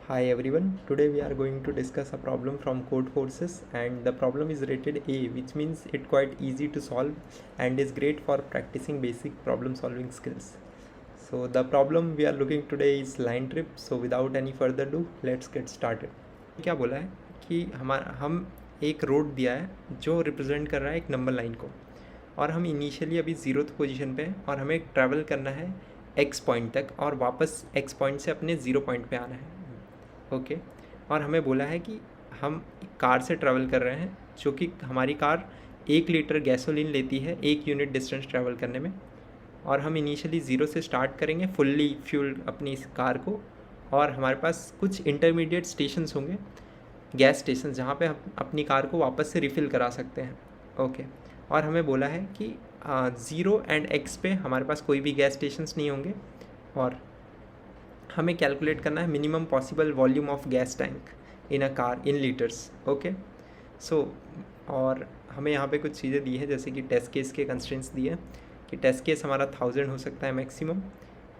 Hi everyone, today we are going to discuss a problem from Code Forces and the problem is rated A, which means it quite easy to solve and is great for practicing basic problem solving skills. So the problem we are looking today is line trip. So without any further ado, let's get started. क्या बोला है कि हम एक road दिया है जो represent कर रहा है एक नंबर लाइन को और हम इनिशियली अभी ज़ीरोथ पोजीशन पे हैं और हमें ट्रैवल करना है एक्स पॉइंट तक और वापस एक्स पॉइंट से अपने ज़ीरो पॉइंट पे आना है। ओके और हमें बोला है कि हम कार से ट्रैवल कर रहे हैं जो कि हमारी कार 1 लीटर गैसोलीन लेती है 1 यूनिट डिस्टेंस ट्रैवल करने में और हम इनिशियली ज़ीरो से स्टार्ट करेंगे फुल्ली फ्यूल अपनी इस कार को और हमारे पास कुछ इंटरमीडिएट स्टेशंस होंगे गैस स्टेशन जहाँ पे हम अपनी कार को वापस से रिफ़िल करा सकते हैं। ओके और हमें बोला है कि ज़ीरो एंड एक्स पे हमारे पास कोई भी गैस स्टेशंस नहीं होंगे और हमें कैलकुलेट करना है minimum possible volume of gas tank in a car in litres. Okay so और हमें यहाँ पे कुछ चीज़ें दी है जैसे कि टेस्ट केस के कंस्ट्रेंट्स दिए हैं कि टेस्ट केस हमारा 1000 हो सकता है मैक्सिमम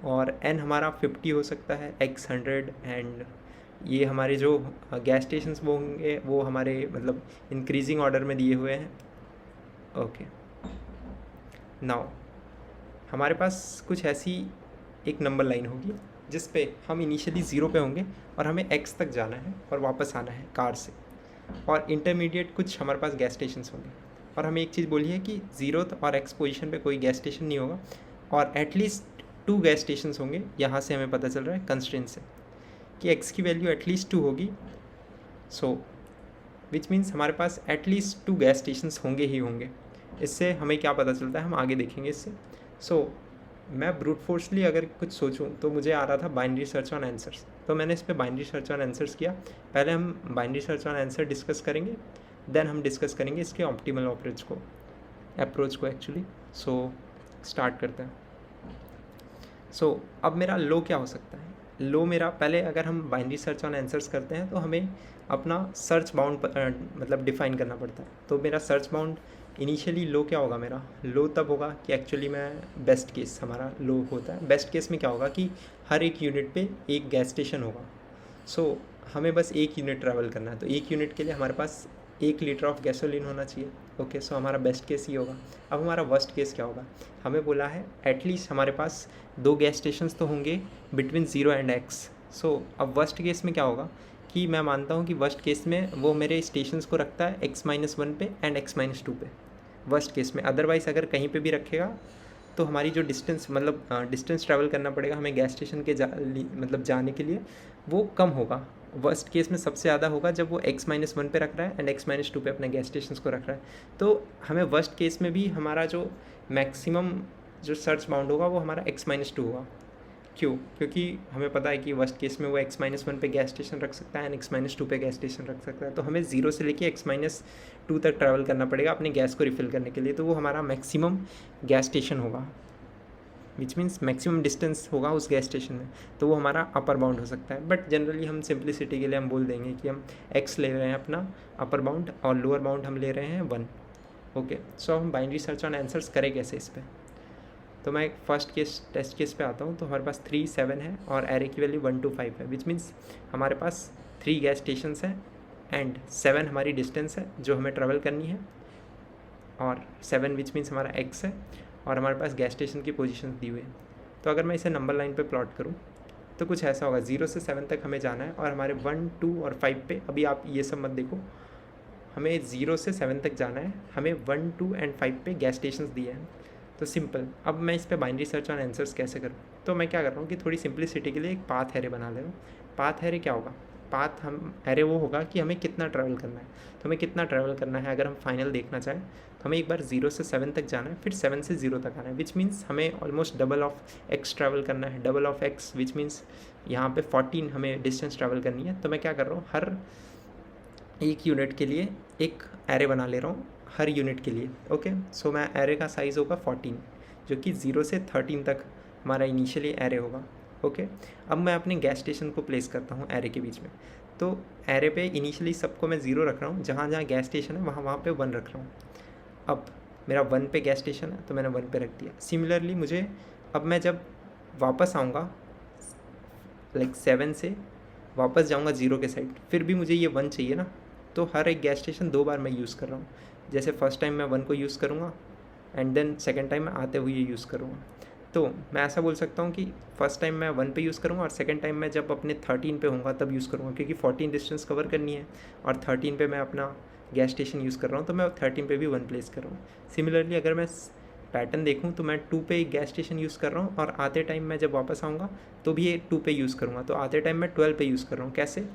और एन हमारा 50 हो सकता है, एक्स 100 एंड ये हमारे जो गैस स्टेशंस वो होंगे वो हमारे मतलब इंक्रीजिंग ऑर्डर में दिए हुए हैं। ओके नाउ हमारे पास कुछ ऐसी एक नंबर लाइन होगी जिस पे हम इनिशियली ज़ीरो पे होंगे और हमें एक्स तक जाना है और वापस आना है कार से और इंटरमीडिएट कुछ हमारे पास गैस स्टेशंस होंगे और हमें एक चीज़ बोली है कि ज़ीरो और एक्स पोजीशन पे कोई गैस स्टेशन नहीं होगा और एटलीस्ट 2 गैस स्टेशंस होंगे। यहाँ से हमें पता चल रहा है कंस्ट्रेंट से कि एक्स की वैल्यू एटलीस्ट 2 होगी। सो विच मीन्स हमारे पास एटलीस्ट 2 गैस स्टेशंस होंगे ही होंगे। इससे हमें क्या पता चलता है हम आगे देखेंगे इससे। सो मैं ब्रूट फोर्सली अगर कुछ सोचूं तो मुझे आ रहा था बाइनरी सर्च ऑन आंसर्स, तो मैंने इस पर बाइनरी सर्च ऑन आंसर्स किया। पहले हम binary search on answer discuss करेंगे, देन हम डिस्कस करेंगे इसके ऑप्टिमल अप्रोच को एक्चुअली। सो स्टार्ट करते हैं। सो अब मेरा लो क्या हो सकता है? लो मेरा पहले अगर हम बाइनरी सर्च ऑन आंसर्स करते हैं तो हमें अपना सर्च बाउंड मतलब डिफ़ाइन करना पड़ता है। तो मेरा सर्च बाउंड इनिशियली लो क्या होगा? मेरा लो तब होगा कि एक्चुअली मैं बेस्ट केस हमारा लो होता है। बेस्ट केस में क्या होगा कि हर एक यूनिट पे एक गैस स्टेशन होगा। सो हमें बस 1 यूनिट ट्रैवल करना है तो 1 यूनिट के लिए हमारे पास 1 लीटर ऑफ गैसोलीन होना चाहिए। ओके सो हमारा बेस्ट केस ही होगा। अब हमारा वर्स्ट केस क्या होगा? हमें बोला है एटलीस्ट हमारे पास 2 गैस स्टेशंस तो होंगे बिटवीन ज़ीरो एंड एक्स। सो अब वर्स्ट केस में क्या होगा कि मैं मानता हूँ कि वर्स्ट केस में वो मेरे स्टेशंस को रखता है x-1 पे एंड x-2 पे वर्स्ट केस में। अदरवाइज़ अगर कहीं पे भी रखेगा तो हमारी जो डिस्टेंस मतलब डिस्टेंस ट्रैवल करना पड़ेगा हमें गैस स्टेशन के मतलब जाने के लिए वो कम होगा। वर्स्ट केस में सबसे ज़्यादा होगा जब वो x-1 पे रख रहा है एंड x-2 पे अपने गैस स्टेशन को रख रहा है। तो हमें वर्स्ट केस में भी हमारा जो मैक्सिमम जो सर्च बाउंड होगा वो हमारा x-2 होगा। क्यों? क्योंकि हमें पता है कि वर्स्ट केस में वो x-1 पे गैस स्टेशन रख सकता है एंड x-2 पे गैस स्टेशन रख सकता है। तो हमें ज़ीरो से लेके x-2 तक ट्रैवल करना पड़ेगा अपने गैस को रिफ़िल करने के लिए। तो वो हमारा मैक्सिमम गैस स्टेशन होगा, विच मीन्स मैक्सिमम डिस्टेंस होगा उस गैस स्टेशन में। तो वो हमारा अपर बाउंड हो सकता है। बट जनरली हम सिंप्लिसिटी के लिए हम बोल देंगे कि हम x ले रहे हैं अपना अपर बाउंड और लोअर बाउंड हम ले रहे हैं 1। ओके सो हम बाइनरी सर्च ऑन आंसर्स करें कैसे इस पर? तो मैं फर्स्ट केस टेस्ट केस पे आता हूँ। तो हमारे पास 3, 7 है और एरे की वैल्यू 1 to 5 है, विच मीन्स हमारे पास 3 गैस स्टेशंस हैं एंड 7 हमारी डिस्टेंस है जो हमें ट्रैवल करनी है और 7 विच मीन्स हमारा x है और हमारे पास गैस स्टेशन की पोजीशन दी हुई है। तो अगर मैं इसे नंबर लाइन पे प्लॉट करूँ तो कुछ ऐसा होगा, 0 से 7 तक हमें जाना है और हमारे 1, 2 और 5 पे अभी आप ये सब मत देखो, हमें 0 से 7 तक जाना है। हमें 1, 2 एंड 5 पे गैस स्टेशन दिए हैं। तो सिंपल, अब मैं इस पे बाइनरी सर्च ऑन आंसर्स कैसे करूँ? तो मैं क्या कर रहा हूँ कि थोड़ी सिंप्लिसिटी के लिए एक पाथ एरे बना ले रहा हूँ। पाथ एरे क्या होगा? पाथ हम एरे वो होगा कि हमें कितना ट्रैवल करना है। तो हमें कितना ट्रैवल करना है अगर हम फाइनल देखना चाहें तो हमें एक बार 0 से 7 तक जाना है, फिर 7 से 0 तक आना है, विच मीन्स हमें almost double of x travel करना है। Double of x which means यहाँ पे 14 हमें डिस्टेंस ट्रैवल करनी है। तो मैं क्या कर रहा हूँ, हर एक यूनिट के लिए एक एरे बना ले रहा हूँ हर यूनिट के लिए। ओके सो मैं एरे का साइज़ होगा 14 जो कि 0 से 13 तक हमारा इनिशियली एरे होगा। ओके अब मैं अपने गैस स्टेशन को प्लेस करता हूँ एरे के बीच में। तो एरे पे इनिशियली सबको मैं 0 रख रहा हूँ, जहाँ जहाँ गैस स्टेशन है वहाँ पे 1 रख रहा हूँ। अब मेरा 1 पे गैस स्टेशन है तो मैंने 1 पे रख दिया। सिमिलरली मुझे अब मैं जब वापस आऊँगा लाइक 7 से वापस जाऊँगा ज़ीरो के साइड, फिर भी मुझे ये 1 चाहिए ना, तो हर एक गैस स्टेशन 2 बार मैं यूज़ कर रहा हूँ। जैसे फर्स्ट टाइम मैं 1 को यूज़ करूँगा एंड देन सेकेंड टाइम मैं आते हुए यूज़ करूँगा। तो मैं ऐसा बोल सकता हूँ कि फर्स्ट टाइम मैं 1 पे यूज़ करूँगा और सेकेंड टाइम मैं जब अपने 13 पे होऊंगा तब यूज़ करूँगा, क्योंकि 14 डिस्टेंस कवर करनी है और 13 पे मैं अपना गैस स्टेशन यूज़ कर रहा हूँ, तो मैं 13 पे भी 1 प्लेस कर रहा हूँ। सिमिलरली अगर मैं पैटर्न देखूँ तो मैं 2 पे एक गैस स्टेशन यूज़ कर रहा हूँ और आते टाइम मैं जब वापस आऊँगा तो भी ये 2 पे यूज़ करूँगा, तो आते टाइम मैं 12 पे यूज़ कर रहा हूँ। कैसे?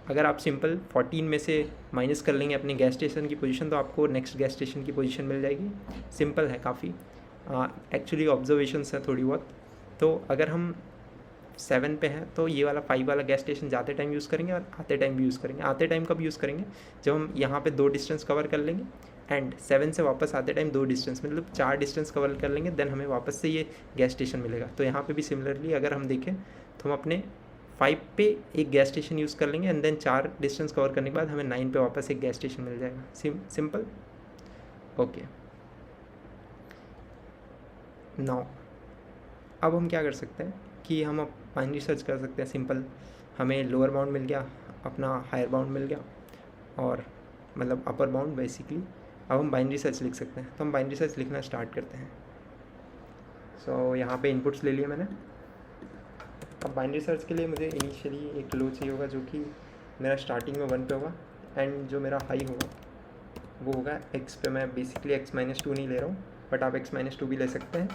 अगर आप सिंपल 14 में से माइनस कर लेंगे अपने गैस स्टेशन की पोजीशन, तो आपको नेक्स्ट गैस स्टेशन की पोजीशन मिल जाएगी। सिंपल है काफ़ी, एक्चुअली ऑब्जर्वेशंस है थोड़ी बहुत। तो अगर हम 7 पे हैं तो ये वाला 5 वाला गैस स्टेशन जाते टाइम यूज़ करेंगे और आते टाइम भी यूज़ करेंगे। आते टाइम कब यूज़ करेंगे? जब हम यहाँ पे 2 डिस्टेंस कवर कर लेंगे एंड 7 से वापस आते टाइम 2 डिस्टेंस, मतलब 4 डिस्टेंस कवर कर लेंगे, देन हमें वापस से ये गैस स्टेशन मिलेगा। तो यहाँ पे भी सिमिलरली अगर हम देखें तो हम अपने 5 पे एक गैस स्टेशन यूज़ कर लेंगे एंड देन 4 डिस्टेंस कवर करने के बाद हमें 9 पे वापस एक गैस स्टेशन मिल जाएगा। सिंपल। ओके, नाउ अब हम क्या कर सकते हैं कि हम अब बाइनरी सर्च कर सकते हैं। सिंपल, हमें लोअर बाउंड मिल गया, अपना हायर बाउंड मिल गया और मतलब अपर बाउंड बेसिकली। अब हम बाइनरी सर्च लिख सकते हैं, तो हम बाइनरी सर्च लिखना स्टार्ट करते हैं। सो यहाँ पे इनपुट्स ले लिए मैंने। अब बाइनरी सर्च के लिए मुझे इनिशियली एक लो चाहिए होगा जो कि मेरा स्टार्टिंग में 1 पे होगा एंड जो मेरा हाई होगा वो होगा x पे। मैं बेसिकली x-2 नहीं ले रहा हूँ, बट आप x-2 भी ले सकते हैं,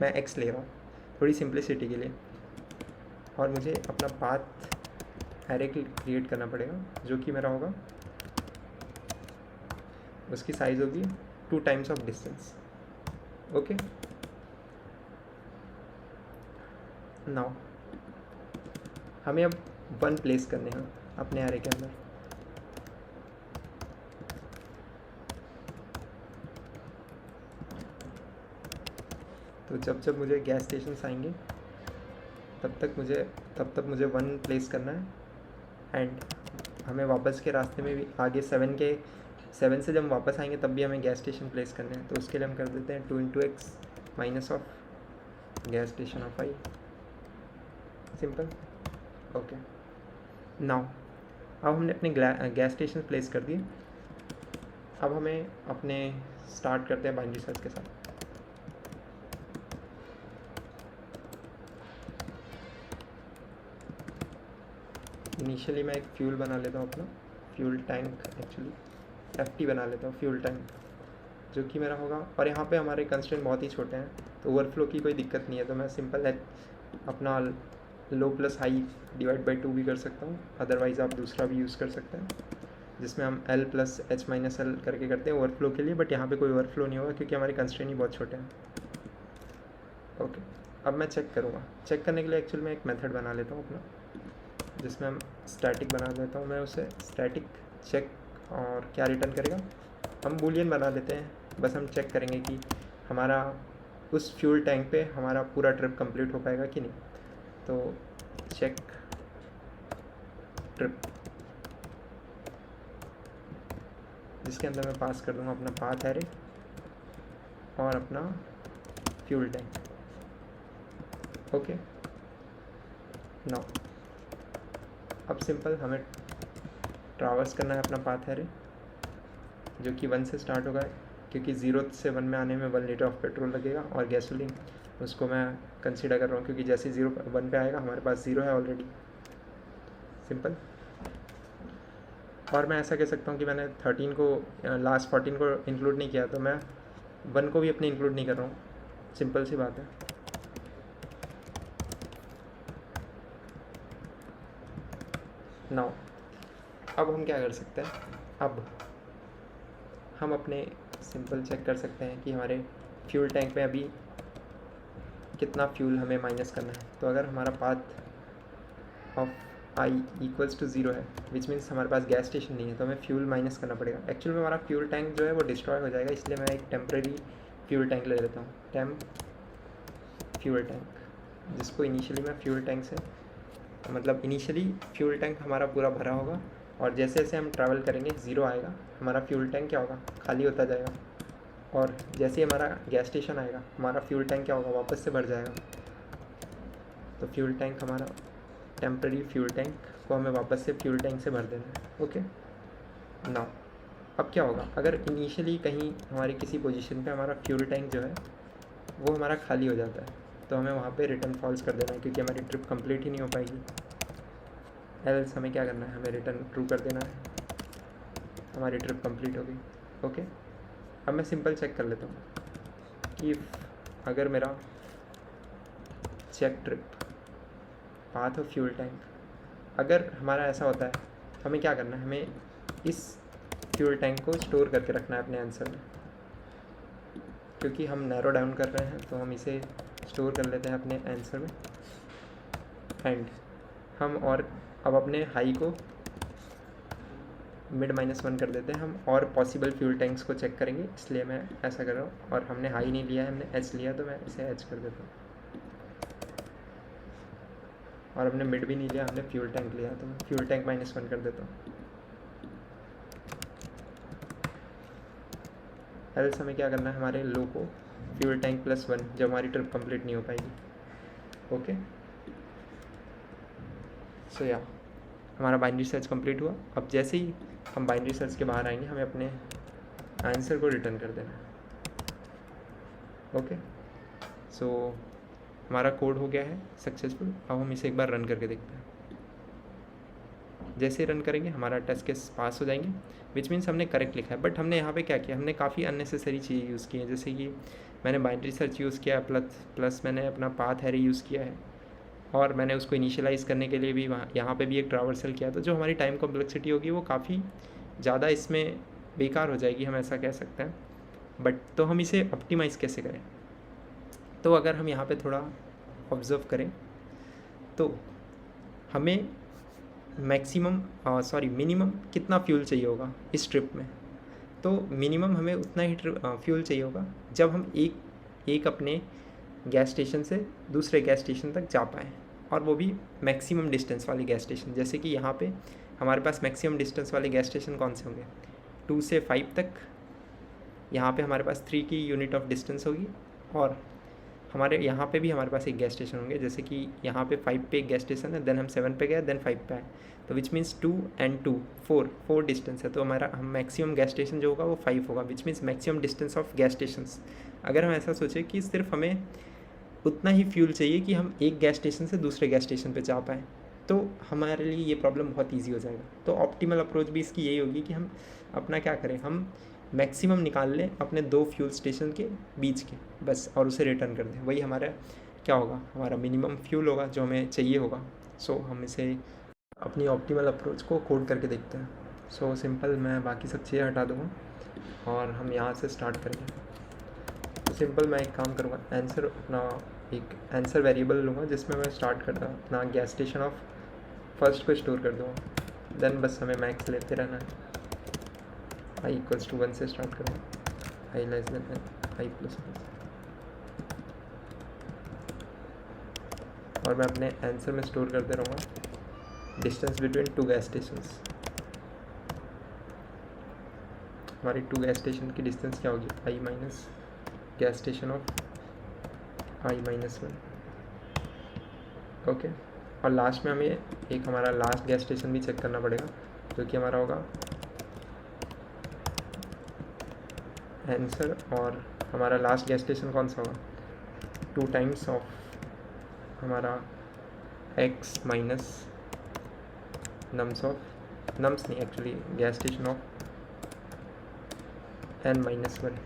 मैं x ले रहा हूँ थोड़ी सिंप्लिसिटी के लिए। और मुझे अपना पाथ एरे क्रिएट करना पड़ेगा जो कि मेरा होगा, उसकी साइज़ होगी 2 times of distance. Okay, now हमें अब 1 प्लेस करने हैं अपने एरे के अंदर। तो जब जब मुझे गैस स्टेशन आएंगे तब तक मुझे 1 प्लेस करना है एंड हमें वापस के रास्ते में भी आगे 7 से जब वापस आएंगे तब भी हमें गैस स्टेशन प्लेस करने हैं। तो उसके लिए हम कर देते हैं 2 × x minus of gas station of i। Simple. Okay, now अब हमने अपने गैस स्टेशन प्लेस कर दिए। अब हमें अपने स्टार्ट करते हैं बाइनरी सर्च के साथ। इनिशियली मैं एक फ्यूल बना लेता हूँ, अपना फ्यूल टैंक, एक्चुअली FT बना लेता हूँ, फ्यूल टैंक, जो कि मेरा होगा। और यहाँ पे हमारे कंस्ट्रेंट बहुत ही छोटे हैं तो ओवरफ्लो की कोई दिक्कत नहीं है, तो मैं सिंपल अपना लो प्लस हाई डिवाइड बाई 2 भी कर सकता हूँ। अदरवाइज़ आप दूसरा भी यूज़ कर सकते हैं जिसमें हम L + H-L करके करते हैं ओवरफ्लो के लिए, बट यहाँ पे कोई ओवरफ्लो नहीं होगा क्योंकि हमारे कंस्ट्रेंट ही बहुत छोटे हैं। ओके, अब मैं चेक करूँगा। चेक करने के लिए एक्चुअली मैं एक मेथड बना लेता हूँ अपना, जिसमें हम स्टैटिक बना देता हूँ मैं उसे, स्टैटिक चेक। और क्या रिटर्न करेगा, हम बूलियन बना देते हैं। बस हम चेक करेंगे कि हमारा उस फ्यूल टैंक पे हमारा पूरा ट्रिप कंप्लीट हो पाएगा कि नहीं। तो चेक ट्रिप, जिसके अंदर मैं पास कर दूँगा अपना पाथ एरे और अपना फ्यूल टैंक। ओके, नाउ अब सिंपल हमें ट्रावर्स करना है अपना पाथ एरे, जो कि 1 से स्टार्ट होगा, क्योंकि 0 से 1 में आने में 1 लीटर ऑफ पेट्रोल लगेगा। और गैसोलीन उसको मैं कंसीडर कर रहा हूँ क्योंकि जैसे 1 पे आएगा हमारे पास 0 है ऑलरेडी। सिंपल। और मैं ऐसा कह सकता हूँ कि मैंने 13 को लास्ट 14 को इंक्लूड नहीं किया, तो मैं 1 को भी अपने इंक्लूड नहीं कर रहा हूँ। सिंपल सी बात है। नाउ अब हम क्या कर सकते हैं, अब हम अपने सिंपल चेक कर सकते हैं कि हमारे फ्यूल टैंक में अभी कितना फ्यूल हमें माइनस करना है। तो अगर हमारा पाथ ऑफ i = 0 है, विच मीन्स हमारे पास गैस स्टेशन नहीं है, तो हमें फ्यूल माइनस करना पड़ेगा। एक्चुअल में हमारा फ्यूल टैंक जो है वो डिस्ट्रॉय हो जाएगा, इसलिए मैं एक टेम्प्रेरी फ्यूल टैंक ले लेता हूँ, टेम्प फ्यूल टैंक, जिसको इनिशियली मैं फ्यूल टैंक से, मतलब इनिशियली फ्यूल टैंक हमारा पूरा भरा होगा और जैसे जैसे हम ट्रैवल करेंगे 0 आएगा, हमारा फ्यूल टैंक क्या होगा, खाली होता जाएगा। और जैसे ही हमारा गैस स्टेशन आएगा हमारा फ्यूल टैंक क्या होगा, वापस से भर जाएगा। तो फ्यूल टैंक हमारा टेम्प्रेरी फ्यूल टैंक इसको हमें वापस से फ्यूल टैंक से भर देना है। ओके नाउ अब क्या होगा, अगर इनिशियली कहीं हमारी किसी पोजीशन पे हमारा फ्यूल टैंक जो है वो हमारा खाली हो जाता है तो हमें वहाँ पे रिटर्न फॉल्स कर देना है, क्योंकि हमारी ट्रिप कंप्लीट ही नहीं हो पाएगी। एल्स हमें क्या करना है, हमें रिटर्न ट्रू कर देना है, हमारी ट्रिप कंप्लीट हो गई। ओके अब मैं सिंपल चेक कर लेता हूँ कि अगर मेरा check trip path of fuel tank, अगर हमारा ऐसा होता है हमें क्या करना है, हमें इस फ्यूल टैंक को स्टोर करके रखना है अपने आंसर में, क्योंकि हम नैरो डाउन कर रहे हैं तो हम इसे स्टोर कर लेते हैं अपने आंसर में। एंड हम और अब अपने हाई को मिड -1 कर देते हैं, हम और पॉसिबल फ्यूल टैंक्स को चेक करेंगे, इसलिए मैं ऐसा कर रहा हूँ। और हमने हाई नहीं लिया है, हमने एच लिया, तो मैं इसे एच कर देता हूँ। और हमने मिड भी नहीं लिया, हमने फ्यूल टैंक लिया, तो मैं फ्यूल टैंक -1 कर देता हूँ। एल्स हमें क्या करना है, हमारे लो को फ्यूल टैंक +1 जब हमारी ट्रिप कंप्लीट नहीं हो पाएगी। ओके सो या हमारा बाइनरी सर्च कंप्लीट हुआ। अब जैसे ही हम बाइनरी सर्च के बाहर आएंगे हमें अपने आंसर को रिटर्न कर देना है। ओके सो हमारा कोड हो गया है सक्सेसफुल। अब हम इसे एक बार रन करके देखते हैं। जैसे रन करेंगे हमारा टेस्ट केस पास हो जाएंगे, विच मीन्स हमने करेक्ट लिखा है। बट हमने यहाँ पे क्या किया, हमने काफ़ी अननेसेसरी चीज़ यूज़ की है, जैसे कि मैंने बाइनरी सर्च यूज़ किया प्लस मैंने अपना पाथ हैरी यूज़ किया है, और मैंने उसको इनिशियलाइज़ करने के लिए भी यहाँ पे भी एक ट्रावर्सल किया। तो जो हमारी टाइम कॉम्प्लेक्सिटी होगी वो काफ़ी ज़्यादा इसमें बेकार हो जाएगी, हम ऐसा कह सकते हैं। बट तो हम इसे ऑप्टिमाइज़ कैसे करें, तो अगर हम यहाँ पे थोड़ा ऑब्ज़र्व करें तो हमें मिनिमम कितना फ्यूल चाहिए होगा इस ट्रिप में। तो मिनिमम हमें उतना ही फ्यूल चाहिए होगा जब हम एक अपने गैस स्टेशन से दूसरे गैस स्टेशन तक जा पाएँ, और वो भी मैक्सिमम डिस्टेंस वाले गैस स्टेशन। जैसे कि यहाँ पे हमारे पास मैक्सिमम डिस्टेंस वाले गैस स्टेशन कौन से होंगे, 2 से 5 तक। यहाँ पे हमारे पास 3 की यूनिट ऑफ डिस्टेंस होगी, और हमारे यहाँ पे भी हमारे पास एक गैस स्टेशन होंगे। जैसे कि यहाँ पे 5 पे एक गैस स्टेशन है, देन हम 7 पे गए, देन 5 पे आए, तो विच मीन्स 2 and 2 4 डिस्टेंस है। तो हमारा हम मैक्सिमम गैस स्टेशन जो होगा वो 5 होगा, which means maximum distance of gas stations. अगर हम ऐसा सोचें कि सिर्फ हमें उतना ही फ्यूल चाहिए कि हम एक गैस स्टेशन से दूसरे गैस स्टेशन पे जा पाएँ, तो हमारे लिए ये प्रॉब्लम बहुत ईजी हो जाएगा। तो ऑप्टिमल अप्रोच भी इसकी यही होगी कि हम अपना क्या करें, हम मैक्सिमम निकाल लें अपने 2 फ्यूल स्टेशन के बीच के बस, और उसे रिटर्न कर दें। वही हमारा क्या होगा, हमारा मिनिमम फ्यूल होगा जो हमें चाहिए होगा। सो हम इसे अपनी ऑप्टिमल अप्रोच को कोड करके देखते हैं। सो सिंपल, मैं बाकी सब चीज़ें हटा दूँगा और हम यहाँ से स्टार्ट करेंगे। तो सिंपल मैं एक काम करूँगा, आंसर अपना एक आंसर वेरिएबल लूँगा जिसमें मैं स्टार्ट करता अपना गैस स्टेशन ऑफ फर्स्ट को स्टोर कर दूँगा। देन बस हमें मैक्स लेते रहना है। i = 1 से स्टार्ट करूँगा, i n i ++। और मैं अपने आंसर में स्टोर करते रहूँगा डिस्टेंस बिटवीन 2 गैस स्टेशंस। हमारी 2 गैस स्टेशन की डिस्टेंस क्या होगी, i minus gas station of i -1। Okay, और लास्ट में हमें एक हमारा लास्ट गैस स्टेशन भी चेक करना पड़ेगा, जो कि हमारा होगा आंसर। और हमारा लास्ट गैस स्टेशन कौन सा होगा, 2 टाइम्स ऑफ हमारा x माइनस नम्स नहीं, actually gas station of n -1।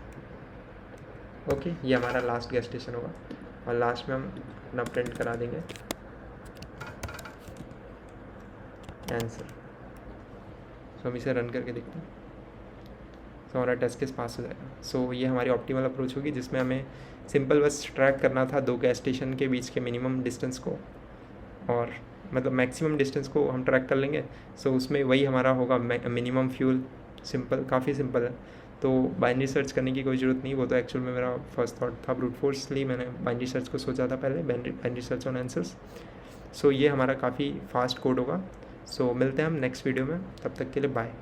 Okay, ये हमारा लास्ट गैस स्टेशन होगा, और लास्ट में हम अपना प्रिंट करा देंगे आंसर। सो हम इसे रन करके देखते हैं, तो हमारा टेस्ट केस पास हो जाएगा। सो ये हमारी ऑप्टिमल अप्रोच होगी, जिसमें हमें सिंपल बस ट्रैक करना था 2 गैस स्टेशन के बीच के मिनिमम डिस्टेंस को, और मतलब मैक्सिमम डिस्टेंस को हम ट्रैक कर लेंगे। सो उसमें वही हमारा होगा मिनिमम फ्यूल। सिंपल, काफ़ी सिंपल है, तो बाइनरी सर्च करने की कोई ज़रूरत नहीं। वो तो एक्चुअल में मेरा फर्स्ट थॉट था, ब्रूट फोर्सली मैंने बाइनरी सर्च को सोचा था पहले, बाइनरी सर्च ऑन आंसर्स। सो ये हमारा काफ़ी फास्ट कोड होगा। सो मिलते हैं हम नेक्स्ट वीडियो में, तब तक के लिए बाय।